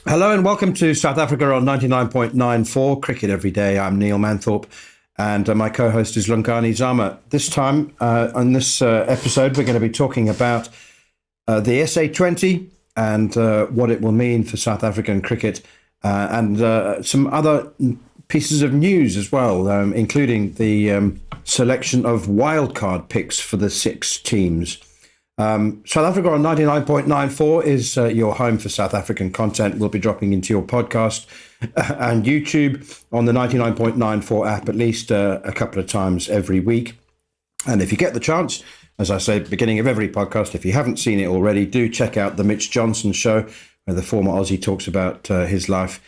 Hello and welcome to South Africa on 99.94 Cricket Every Day. I'm Neil Manthorpe and my co-host is Lungani Zama. This time, on this episode, we're going to be talking about the SA20 and what it will mean for South African cricket and some other pieces of news as well, including the selection of wildcard picks for the six teams. South Africa on 99.94 is your home for South African content. We'll be dropping into your podcast and YouTube on the 99.94 app at least a couple of times every week. And if you get the chance, as I say at the beginning of every podcast, if you haven't seen it already, do check out the Mitch Johnson show, where the former Aussie talks about his life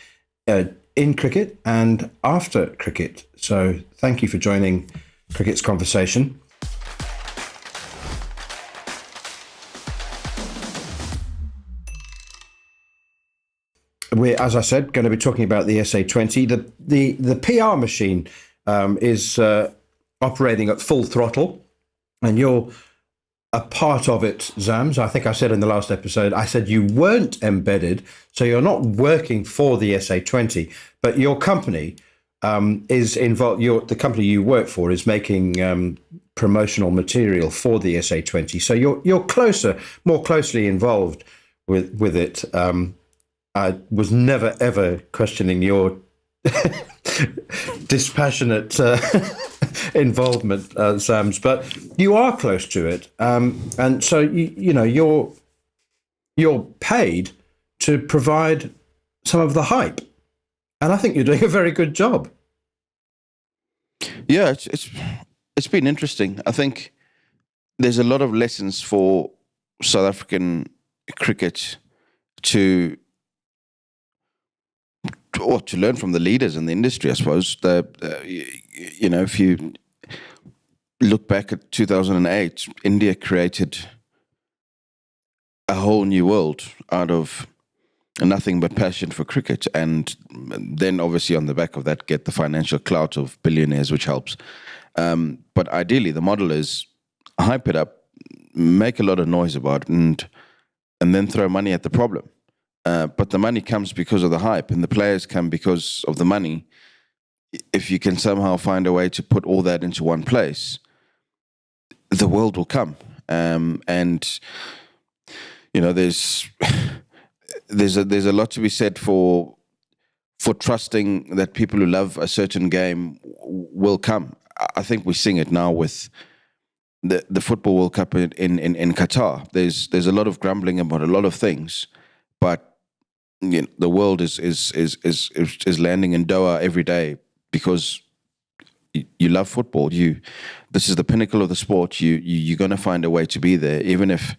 in cricket and after cricket. So thank you for joining Cricket's Conversation. We're, as I said, going to be talking about the SA20. The PR machine is operating at full throttle, and you're a part of it, Zams. I think I said in the last episode, I said you weren't embedded, so you're not working for the SA20, but your company is involved. The company you work for is making promotional material for the SA20, so you're more closely involved with it. I was never, ever questioning your dispassionate involvement, Sams, but you are close to it. And so, you're paid to provide some of the hype. And I think you're doing a very good job. Yeah, it's been interesting. I think there's a lot of lessons for South African cricket to learn from the leaders in the industry, I suppose. If you look back at 2008, India created a whole new world out of nothing but passion for cricket, and then obviously on the back of that get the financial clout of billionaires, which helps. But ideally, the model is hype it up, make a lot of noise about it, and then throw money at the problem. But the money comes because of the hype, and the players come because of the money. If you can somehow find a way to put all that into one place, the world will come. And there's a lot to be said for trusting that people who love a certain game will come. I think we're seeing it now with the Football World Cup in Qatar. There's a lot of grumbling about a lot of things, but the world is landing in Doha every day because you love football. This is the pinnacle of the sport. You're going to find a way to be there, even if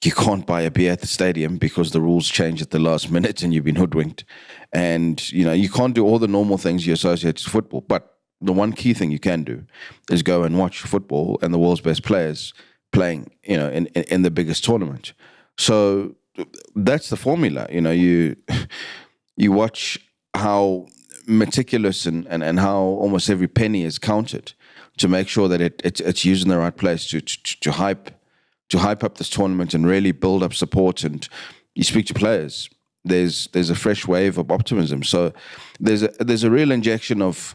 you can't buy a beer at the stadium because the rules change at the last minute and you've been hoodwinked. And you can't do all the normal things you associate to football. But the one key thing you can do is go and watch football and the world's best players playing, in the biggest tournament. So that's the formula. You watch how meticulous and how almost every penny is counted to make sure that it's used in the right place to hype up this tournament and really build up support. And you speak to players, there's a fresh wave of optimism. So there's a real injection of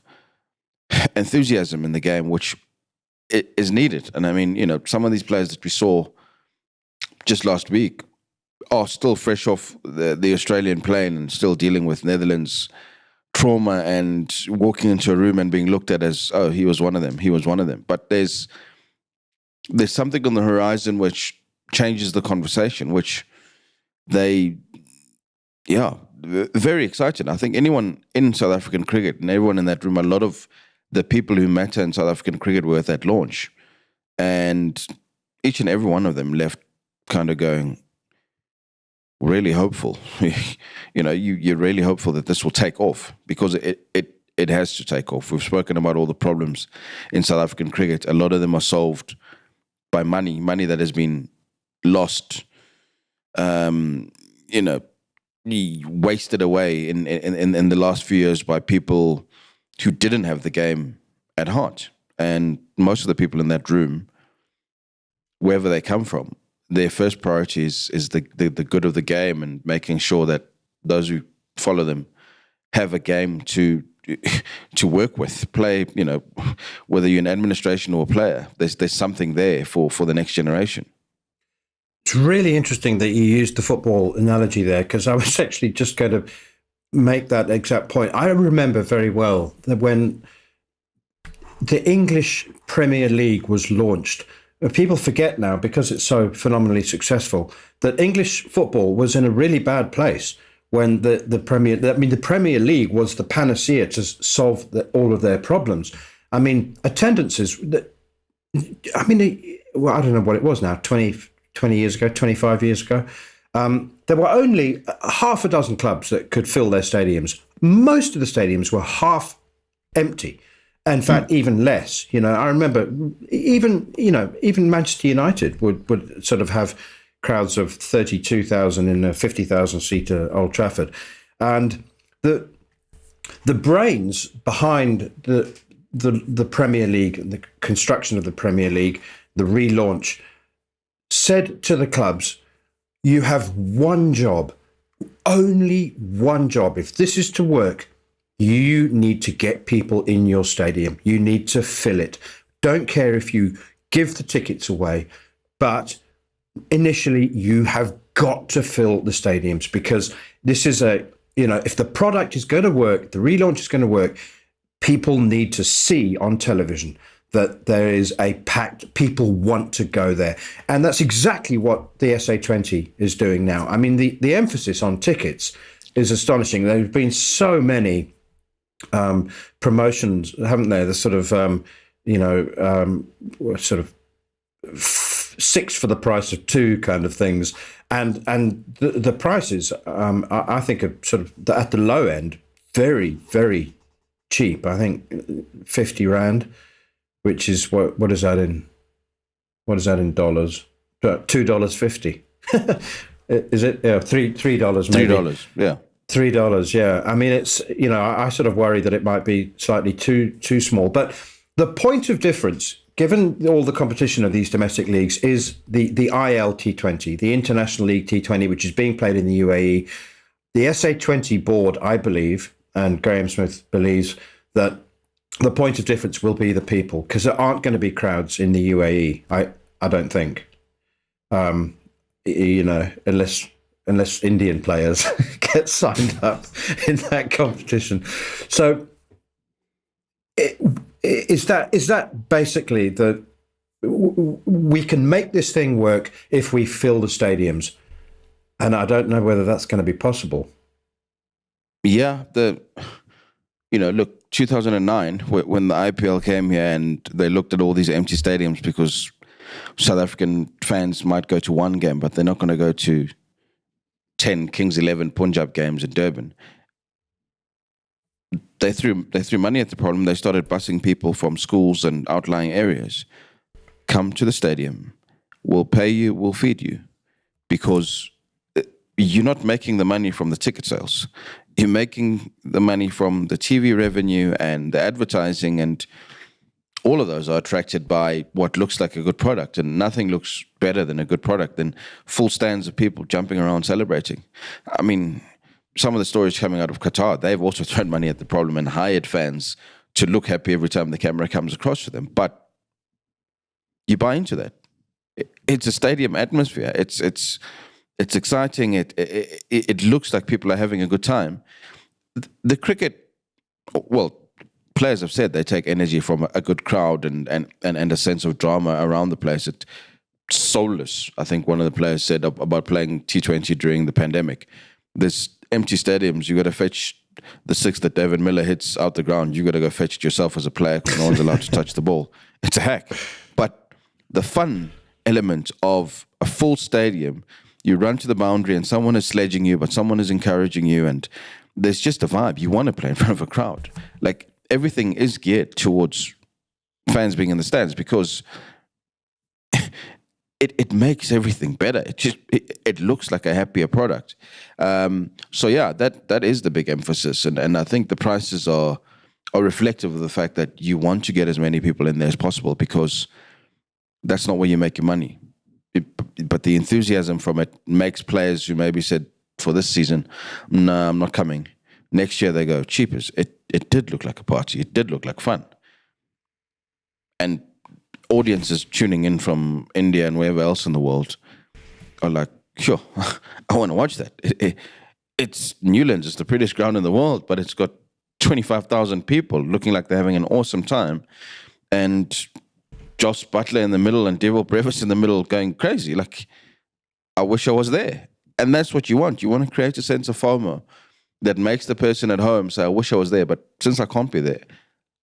enthusiasm in the game, which is needed. And I mean, some of these players that we saw just last week are still fresh off the Australian plane and still dealing with Netherlands trauma and walking into a room and being looked at as, oh, he was one of them. But there's something on the horizon which changes the conversation, which very excited. I think anyone in South African cricket and everyone in that room, a lot of the people who matter in South African cricket were at that launch. And each and every one of them left kind of going, really hopeful. You're really hopeful that this will take off because it has to take off. We've spoken about all the problems in South African cricket. A lot of them are solved by money that has been lost, wasted away in the last few years by people who didn't have the game at heart. And most of the people in that room, wherever they come from, their first priority is the good of the game and making sure that those who follow them have a game to work with, play, whether you're an administration or a player, there's something there for the next generation. It's really interesting that you used the football analogy there, because I was actually just going to make that exact point. I remember very well that when the English Premier League was launched, people forget now, because it's so phenomenally successful, that English football was in a really bad place when the Premier League was the panacea to solve all of their problems. I mean, attendances, I don't know what it was now, 20 years ago, 25 years ago. There were only half a dozen clubs that could fill their stadiums. Most of the stadiums were half empty. In fact, even less. I remember even Manchester United would sort of have crowds of 32,000 in a 50,000 seater Old Trafford. And the brains behind the Premier League and the construction of the Premier League, the relaunch, said to the clubs, you have one job, only one job. If this is to work, you need to get people in your stadium. You need to fill it. Don't care if you give the tickets away, but initially you have got to fill the stadiums, because this is if the product is going to work, the relaunch is going to work, people need to see on television that there is a packed, people want to go there. And that's exactly what the SA20 is doing now. I mean, the emphasis on tickets is astonishing. There have been so many promotions, haven't there? The sort of, sort of 6 for the price of 2 kind of things. And the prices, I think, are sort of at the low end, very, very cheap. I think 50 Rand. Which is what is that in dollars? $2.50. Is it? Yeah, $3 maybe. $3, yeah. $3, yeah. I mean, it's I sort of worry that it might be slightly too small. But the point of difference, given all the competition of these domestic leagues, is the IL T20, the International League T20, which is being played in the UAE. The SA20 board, I believe, and Graham Smith believes, that the point of difference will be the people, because there aren't going to be crowds in the UAE. I don't think, unless Indian players get signed up in that competition. So, is that basically that we can make this thing work if we fill the stadiums? And I don't know whether that's going to be possible. Yeah, look, 2009, when the IPL came here and they looked at all these empty stadiums because South African fans might go to one game, but they're not going to go to 10 Kings 11 Punjab games in Durban. They threw money at the problem. They started busing people from schools and outlying areas. Come to the stadium. We'll pay you, we'll feed you. Because you're not making the money from the ticket sales. You're making the money from the TV revenue and the advertising, and all of those are attracted by what looks like a good product, and nothing looks better than a good product than full stands of people jumping around celebrating. I mean, some of the stories coming out of Qatar, they've also thrown money at the problem and hired fans to look happy every time the camera comes across to them. But you buy into that. It's a stadium atmosphere. It's exciting. It looks like people are having a good time. The cricket, well, players have said they take energy from a good crowd and a sense of drama around the place. It's soulless. I think one of the players said about playing T20 during the pandemic. There's empty stadiums. You got to fetch the 6 that David Miller hits out the ground. You got to go fetch it yourself as a player because no one's allowed to touch the ball. It's a hack. But the fun element of a full stadium, you run to the boundary and someone is sledging you, but someone is encouraging you, and there's just a vibe. You want to play in front of a crowd. Like, everything is geared towards fans being in the stands because it makes everything better. It looks like a happier product. So yeah, that is the big emphasis, and I think the prices are reflective of the fact that you want to get as many people in there as possible because that's not where you make your money. But the enthusiasm from it makes players who maybe said for this season. No, I'm not coming. Next year they go, cheapers. It did look like a party. It did look like fun. And audiences tuning in from India and wherever else in the world are like, sure, I want to watch that. It's Newlands. It's the prettiest ground in the world, but it's got 25,000 people looking like they're having an awesome time. And Josh Butler in the middle and Devil Brevis in the middle going crazy. Like, I wish I was there. And that's what you want. You want to create a sense of FOMO that makes the person at home say, I wish I was there, but since I can't be there,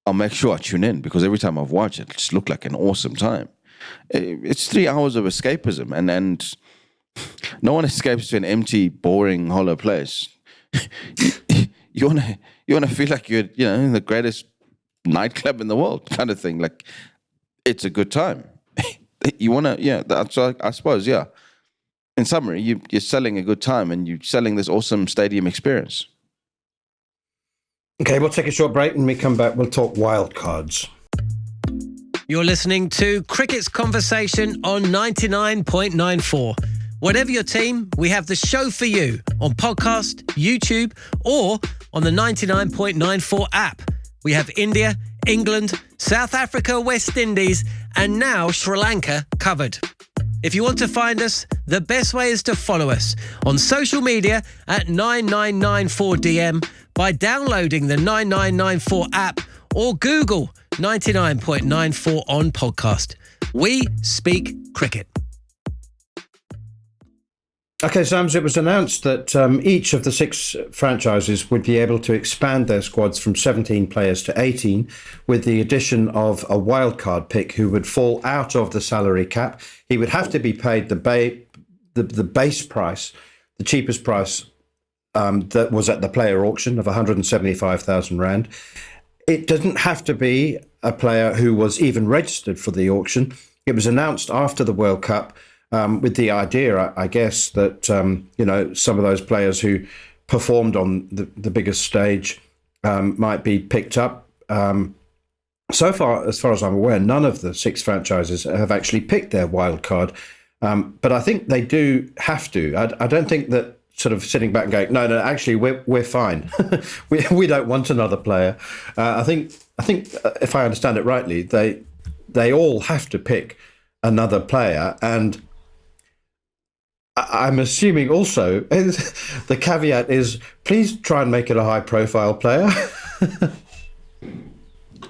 I'll make sure I tune in, because every time I've watched it, it's looked like an awesome time. It's 3 hours of escapism, and no one escapes to an empty, boring, hollow place. You wanna feel like you're in the greatest nightclub in the world, kind of thing. Like, it's a good time. You wanna, that's I suppose, yeah. In summary, you're selling a good time, and you're selling this awesome stadium experience. Okay, we'll take a short break. When we come back, we'll talk wildcards. You're listening to Cricket's Conversation on 99.94. Whatever your team, we have the show for you on podcast, YouTube, or on the 99.94 app. We have India, England, South Africa, West Indies, and now Sri Lanka covered. If you want to find us, the best way is to follow us on social media at 9994DM by downloading the 9994 app or Google 99.94 on podcast. We speak cricket. Okay, Sams, it was announced that each of the 6 franchises would be able to expand their squads from 17 players to 18 with the addition of a wildcard pick who would fall out of the salary cap. He would have to be paid the base price, the cheapest price that was at the player auction of 175,000 Rand. It doesn't have to be a player who was even registered for the auction. It was announced after the World Cup, with the idea, I guess, that some of those players who performed on the biggest stage might be picked up. So far, as far as I'm aware, none of the 6 franchises have actually picked their wild card. But I think they do have to. I don't think that sort of sitting back and going, no, actually, we're fine. we don't want another player. I think if I understand it rightly, they all have to pick another player, and I'm assuming also the caveat is please try and make it a high-profile player.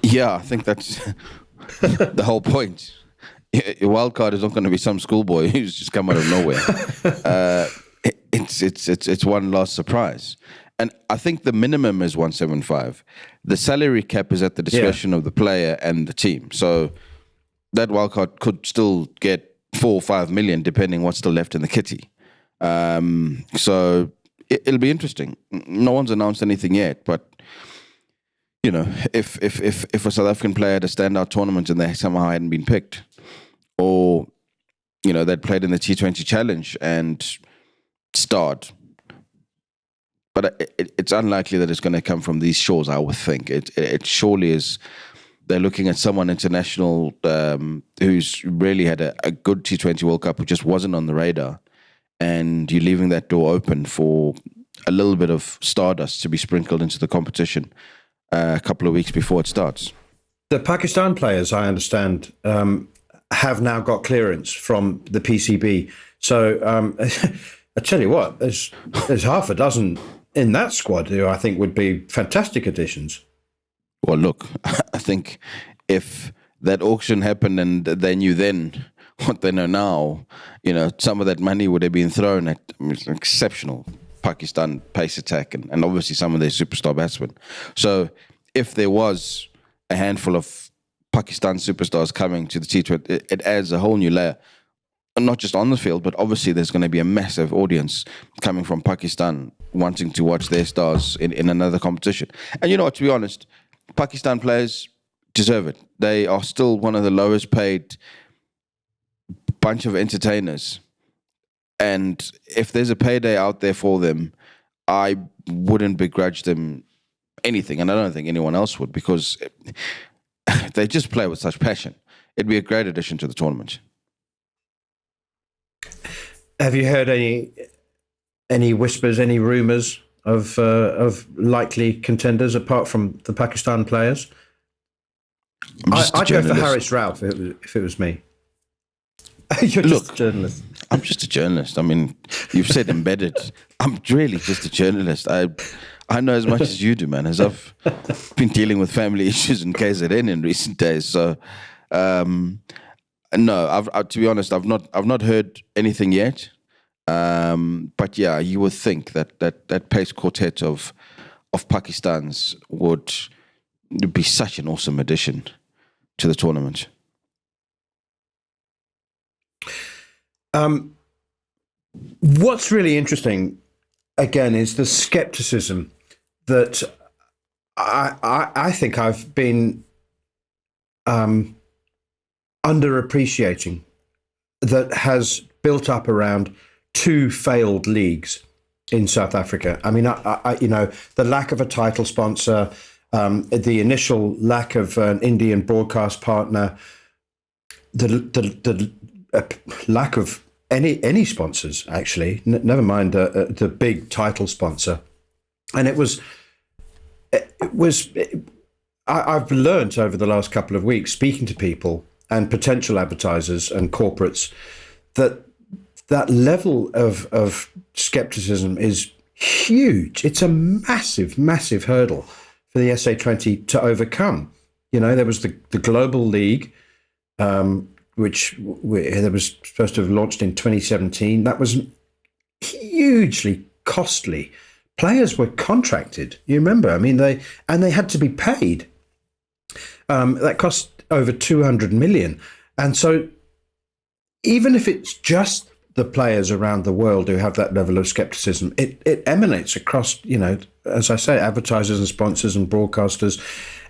Yeah, I think that's the whole point. Your wild card is not going to be some schoolboy who's just come out of nowhere. It's one last surprise, and I think the minimum is 175. The salary cap is at the discretion of the player and the team, so that wild card could still get 4 or 5 million, depending what's still left in the kitty. So it'll be interesting. No one's announced anything yet, but if a South African player had a standout tournament and they somehow hadn't been picked, or they'd played in the T20 Challenge and starred, but it's unlikely that it's going to come from these shores. I would think it surely is. They're looking at someone international who's really had a good T20 World Cup, who just wasn't on the radar. And you're leaving that door open for a little bit of stardust to be sprinkled into the competition a couple of weeks before it starts. The Pakistan players, I understand, have now got clearance from the PCB. So I tell you what, there's half a dozen in that squad who I think would be fantastic additions. Well, look, I think if that auction happened and they knew then what they know now, some of that money would have been thrown at an exceptional Pakistan pace attack and obviously some of their superstar batsmen. So if there was a handful of Pakistan superstars coming to the T20, it adds a whole new layer. Not just on the field, but obviously there's going to be a massive audience coming from Pakistan wanting to watch their stars in another competition. And to be honest, Pakistan players deserve it. They are still one of the lowest paid bunch of entertainers. And if there's a payday out there for them, I wouldn't begrudge them anything. And I don't think anyone else would, because they just play with such passion. It'd be a great addition to the tournament. Have you heard any any whispers, any rumours of likely contenders apart from the Pakistan players? I'd go for Haris Rauf if it was me. You're just a journalist. I'm just a journalist. I mean, you've said embedded. I'm really just a journalist. I know as much as you do, man, as I've been dealing with family issues in KZN in recent days. So, no, to be honest, I've not heard anything yet. But yeah, you would think that pace quartet of Pakistan's would be such an awesome addition to the tournament. What's really interesting, again, is the skepticism that I think I've been underappreciating that has built up around two failed leagues in South Africa. I mean, the lack of a title sponsor, the initial lack of an Indian broadcast partner, the lack of any sponsors, actually. Never mind the big title sponsor, and I've learned over the last couple of weeks, speaking to people and potential advertisers and corporates, that level of skepticism is huge. It's a massive, massive hurdle for the SA20 to overcome. You know, there was the Global League, which that was supposed to have launched in 2017. That was hugely costly. Players were contracted. You remember? I mean, they had to be paid. That cost over 200 million. And so even if it's just the players around the world who have that level of skepticism, it emanates across, you know, as I say, advertisers and sponsors and broadcasters.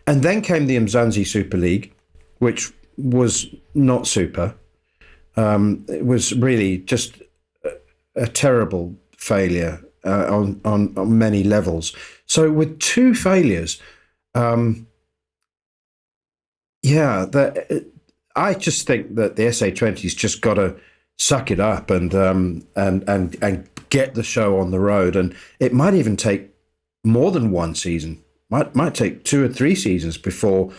And then came the Mzansi Super League, which was not super. It was really just a terrible failure on many levels. So with two failures, I just think that the SA20's just got to suck it up and get the show on the road. And it might even take more than one season. Might take 2 or 3 seasons before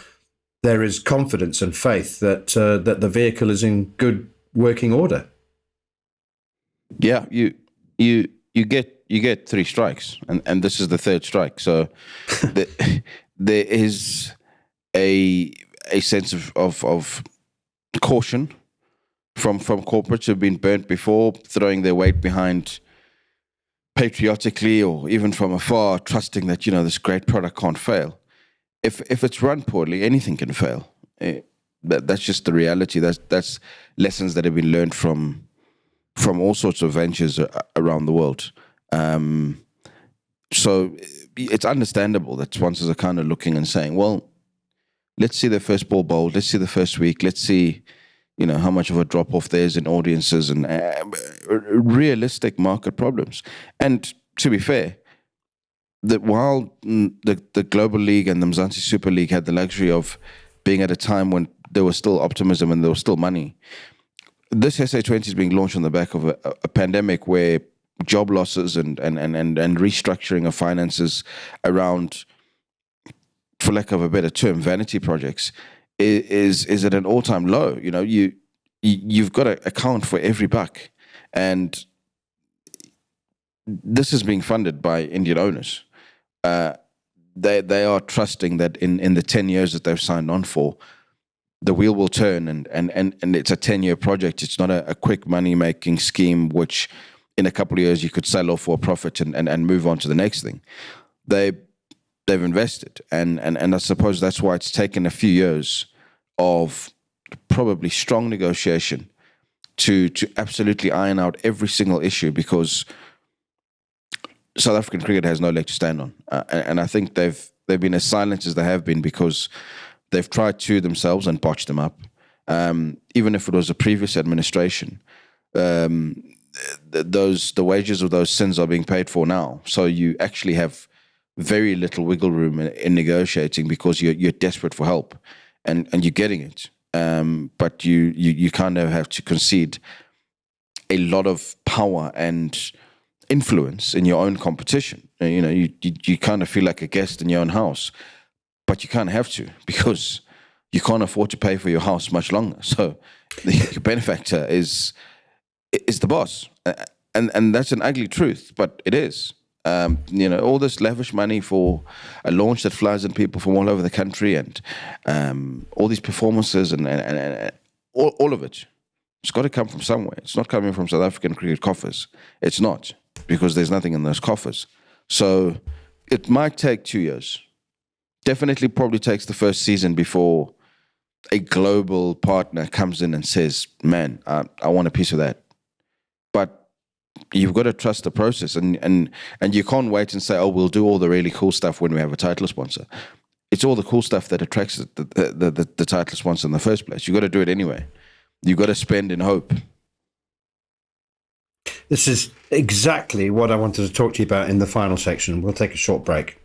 there is confidence and faith that the vehicle is in good working order. Yeah, you get 3 strikes, and this is the 3rd strike. So there is a sense of caution from corporates who've been burnt before, throwing their weight behind patriotically or even from afar, trusting that, you know, this great product can't fail. If it's run poorly, anything can fail. That's just the reality. That's lessons that have been learned from all sorts of ventures around the world. So it's understandable that sponsors are kind of looking and saying, well, let's see the first ball bowled, let's see the first week, let's see, you know, how much of a drop-off there is in audiences and realistic market problems. And to be fair, that while the Global League and the Mzansi Super League had the luxury of being at a time when there was still optimism and there was still money, this SA20 is being launched on the back of a pandemic where job losses and restructuring of finances around, for lack of a better term, vanity projects is at an all-time low. You know, you've got to account for every buck, and this is being funded by Indian owners. They are trusting that in the 10 years that they've signed on for, the wheel will turn, and it's a 10-year project. It's not a quick money-making scheme which in a couple of years you could sell off for a profit and move on to the next thing. They've invested, and I suppose that's why it's taken a few years of probably strong negotiation to absolutely iron out every single issue, because South African cricket has no leg to stand on, and I think they've been as silent as they have been because they've tried to themselves and botched them up. Even if it was a previous administration, the wages of those sins are being paid for now. So you actually have very little wiggle room in negotiating because you're desperate for help, and you're getting it. But you kind of have to concede a lot of power and influence in your own competition. You kind of feel like a guest in your own house, but you kind of have to, because you can't afford to pay for your house much longer. So your benefactor is the boss, and that's an ugly truth, but it is. All this lavish money for a launch that flies in people from all over the country, and all these performances, and all of it. It's got to come from somewhere. It's not coming from South African cricket coffers. It's not, because there's nothing in those coffers. So it might take 2 years. Definitely probably takes the first season before a global partner comes in and says, man, I want a piece of that. But you've got to trust the process, and you can't wait and say, oh, we'll do all the really cool stuff when we have a title sponsor. It's all the cool stuff that attracts the title sponsor in the first place. You've got to do it anyway. You've got to spend in hope. This is exactly what I wanted to talk to you about in the final section. We'll take a short break.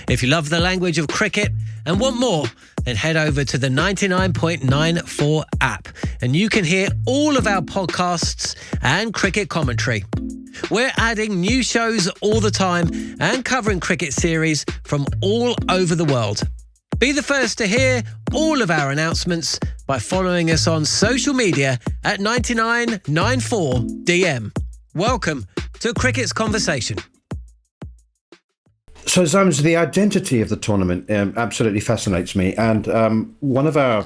If you love the language of cricket and want more, then head over to the 99.94 app and you can hear all of our podcasts and cricket commentary. We're adding new shows all the time and covering cricket series from all over the world. Be the first to hear all of our announcements by following us on social media at 9994DM. Welcome to Cricket's Conversation. So, Simons, the identity of the tournament absolutely fascinates me. And one of our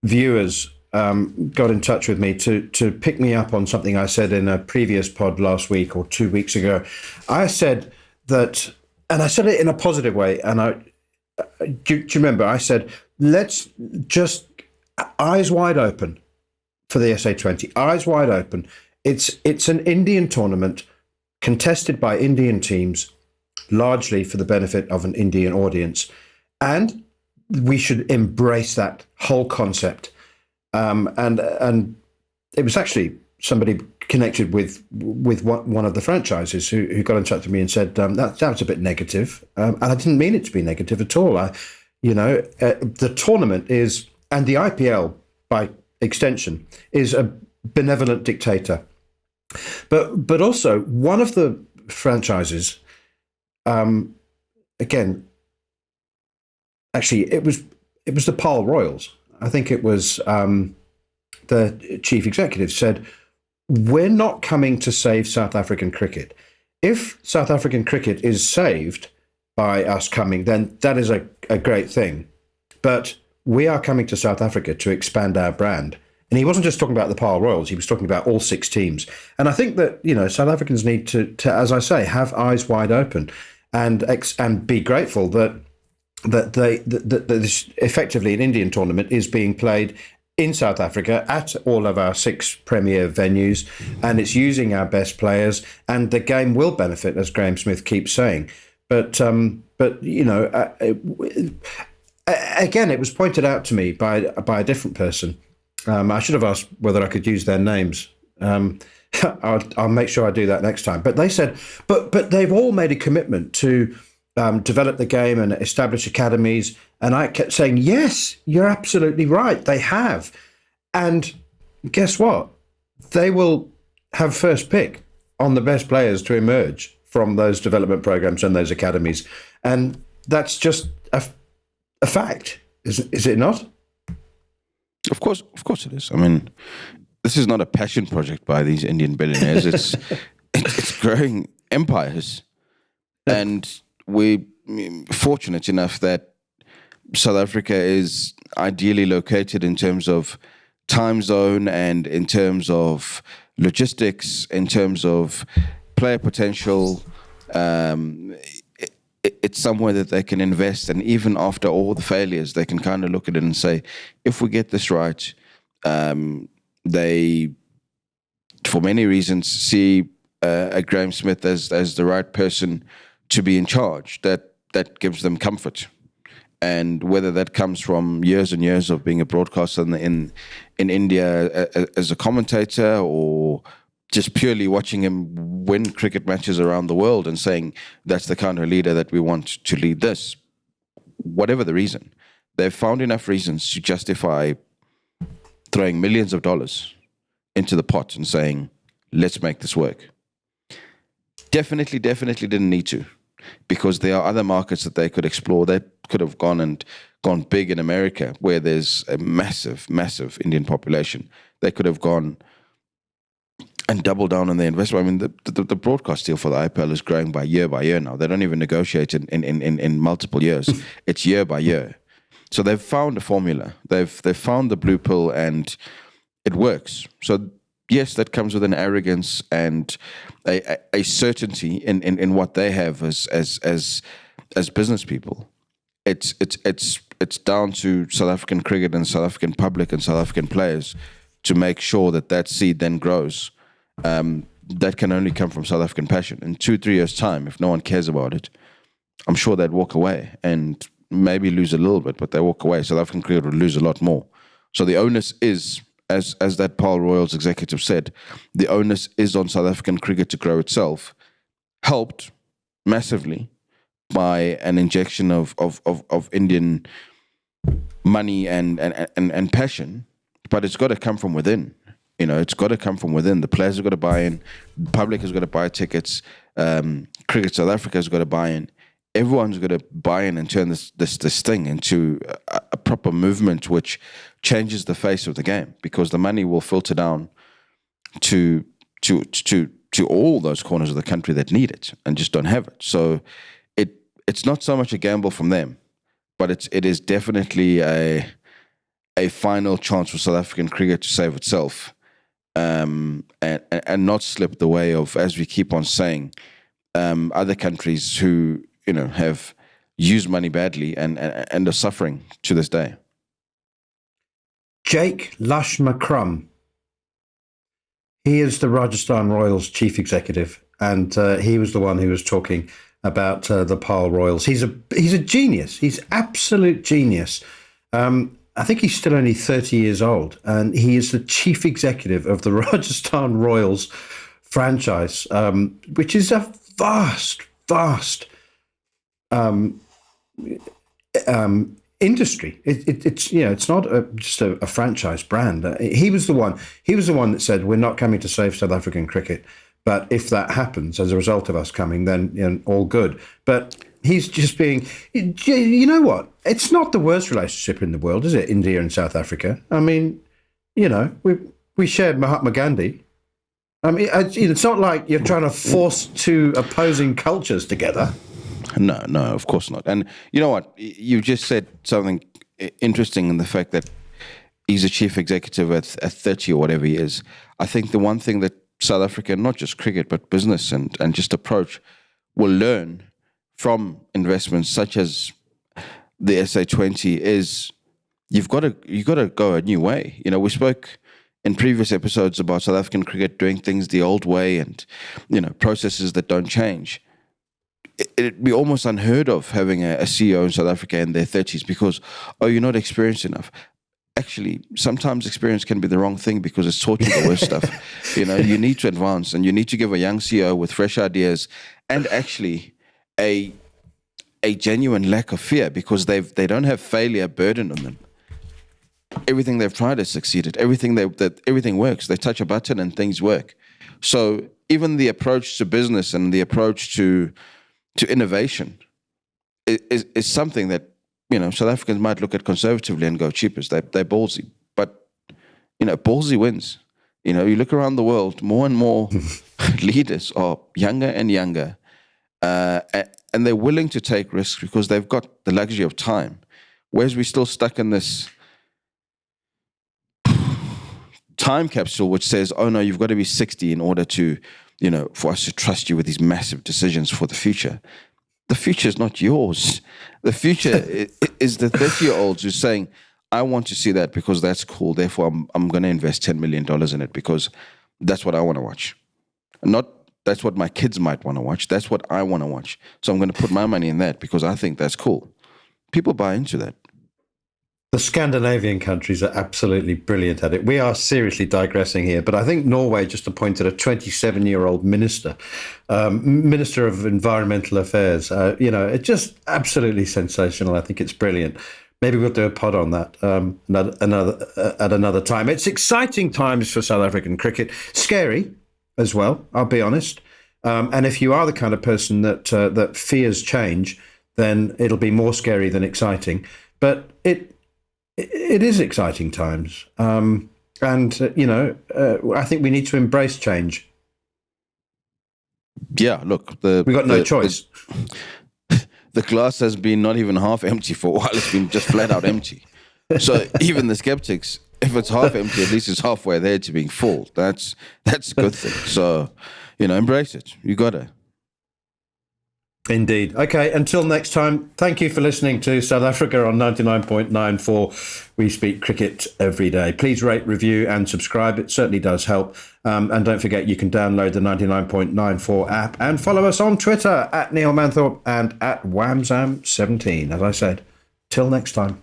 viewers got in touch with me to pick me up on something I said in a previous pod last week or 2 weeks ago. I said that, and I said it in a positive way, and do you remember? I said, let's just eyes wide open for the SA20, eyes wide open. It's an Indian tournament contested by Indian teams, largely for the benefit of an Indian audience. And we should embrace that whole concept. And it was actually somebody connected with one of the franchises who got in touch with me and said, that was a bit negative. And I didn't mean it to be negative at all. The tournament is, and the IPL by extension, is a benevolent dictator. But also one of the franchises, again, actually, it was the Pal Royals. I think it was the chief executive said, we're not coming to save South African cricket. If South African cricket is saved by us coming, then that is a great thing. But we are coming to South Africa to expand our brand. And he wasn't just talking about the Pal Royals, he was talking about all 6 teams. And I think that, South Africans need to, as I say, have eyes wide open and be grateful that this effectively an Indian tournament is being played in South Africa at all of our 6 premier venues, and it's using our best players, and the game will benefit, as Graham Smith keeps saying. But again, it was pointed out to me by a different person. I should have asked whether I could use their names. I'll make sure I do that next time. But they said, but they've all made a commitment to develop the game and establish academies. And I kept saying, yes, you're absolutely right. They have. And guess what? They will have first pick on the best players to emerge from those development programs and those academies. And that's just a fact, is it not? Of course it is. I mean, this is not a passion project by these Indian billionaires. It's growing empires. And we're fortunate enough that South Africa is ideally located in terms of time zone and in terms of logistics, in terms of player potential. It's somewhere that they can invest, and even after all the failures, they can kind of look at it and say, if we get this right, they, for many reasons, see a Graham Smith as the right person to be in charge. That gives them comfort. And whether that comes from years and years of being a broadcaster in India as a commentator, or just purely watching him win cricket matches around the world and saying that's the kind of leader that we want to lead this, whatever the reason, they've found enough reasons to justify throwing millions of dollars into the pot and saying, let's make this work. Definitely didn't need to, because there are other markets that they could explore. They could have gone big in America, where there's a massive Indian population. They could have gone and double down on their investment. I mean, the broadcast deal for the IPL is growing by year now. They don't even negotiate in multiple years. It's year by year. So they've found a formula. They've found the blue pill, and it works. So yes, that comes with an arrogance and a certainty in what they have as business people. It's down to South African cricket and South African public and South African players to make sure that seed then grows. That can only come from South African passion. In 2-3 years' time, if no one cares about it, I'm sure they'd walk away and maybe lose a little bit, but they walk away. South African cricket would lose a lot more. So the onus is, as that Paul Royals executive said, the onus is on South African cricket to grow itself, helped massively by an injection of Indian money and passion, but it's got to come from within. It's got to come from within. The players have got to buy in. The public has got to buy tickets. Cricket South Africa has got to buy in. Everyone's got to buy in and turn this thing into a proper movement which changes the face of the game, because the money will filter down to all those corners of the country that need it and just don't have it. So it's not so much a gamble from them, but it is definitely a final chance for South African cricket to save itself, and not slip the way of, as we keep on saying, other countries who have used money badly and are suffering to this day. Jake Lashmakrum. He is the Rajasthan Royals chief executive, and he was the one who was talking about the Pal Royals. He's a genius. He's absolute genius. I think he's still only 30 years old, and he is the chief executive of the Rajasthan Royals franchise, which is a vast industry. It's not just a franchise brand. He was the one that said, we're not coming to save South African cricket, but if that happens as a result of us coming, then all good. But he's just being, you know what? It's not the worst relationship in the world, is it? India and South Africa. I mean, we shared Mahatma Gandhi. I mean, it's not like you're trying to force two opposing cultures together. No, of course not. And you know what? You just said something interesting in the fact that he's a chief executive at 30 or whatever he is. I think the one thing that South Africa, not just cricket, but business and just approach, will learn from investments such as the SA20 is you've got to go a new way. We spoke in previous episodes about South African cricket doing things the old way and, processes that don't change. It'd be almost unheard of having a CEO in South Africa in their 30s because, you're not experienced enough. Actually, sometimes experience can be the wrong thing because it's taught you the worst stuff. You need to advance, and you need to give a young CEO with fresh ideas and actually a genuine lack of fear, because they don't have failure burden on them. Everything they've tried has succeeded. Everything works. They touch a button and things work. So even the approach to business and the approach to innovation is something that, South Africans might look at conservatively and go, cheapers, they're ballsy. But, ballsy wins. You look around the world, more and more leaders are younger and younger, and they're willing to take risks because they've got the luxury of time. Whereas we're still stuck in this time capsule which says, oh no, you've got to be 60 in order to, for us to trust you with these massive decisions for the future. The future is not yours. The future is the 30-year-olds who's saying, I want to see that because that's cool. Therefore, I'm going to invest $10 million in it because that's what I want to watch. Not that's what my kids might want to watch. That's what I want to watch. So I'm going to put my money in that because I think that's cool. People buy into that. The Scandinavian countries are absolutely brilliant at it. We are seriously digressing here, but I think Norway just appointed a 27-year-old minister of environmental affairs. It's just absolutely sensational. I think it's brilliant. Maybe we'll do a pod on that at another time. It's exciting times for South African cricket. Scary as well, I'll be honest. And if you are the kind of person that fears change, then it'll be more scary than exciting. But it is exciting times. I think we need to embrace change. Yeah, look, we've got no choice. The glass has been not even half empty for a while. It's been just flat out empty. So even the skeptics, if it's half empty, at least it's halfway there to being full. That's a good thing. So, embrace it. You got to. Indeed. Okay, until next time, thank you for listening to South Africa on 99.94. We speak cricket every day. Please rate, review and subscribe. It certainly does help. And don't forget, you can download the 99.94 app and follow us on Twitter at Neil Manthorpe and at Whamzam17. As I said, till next time.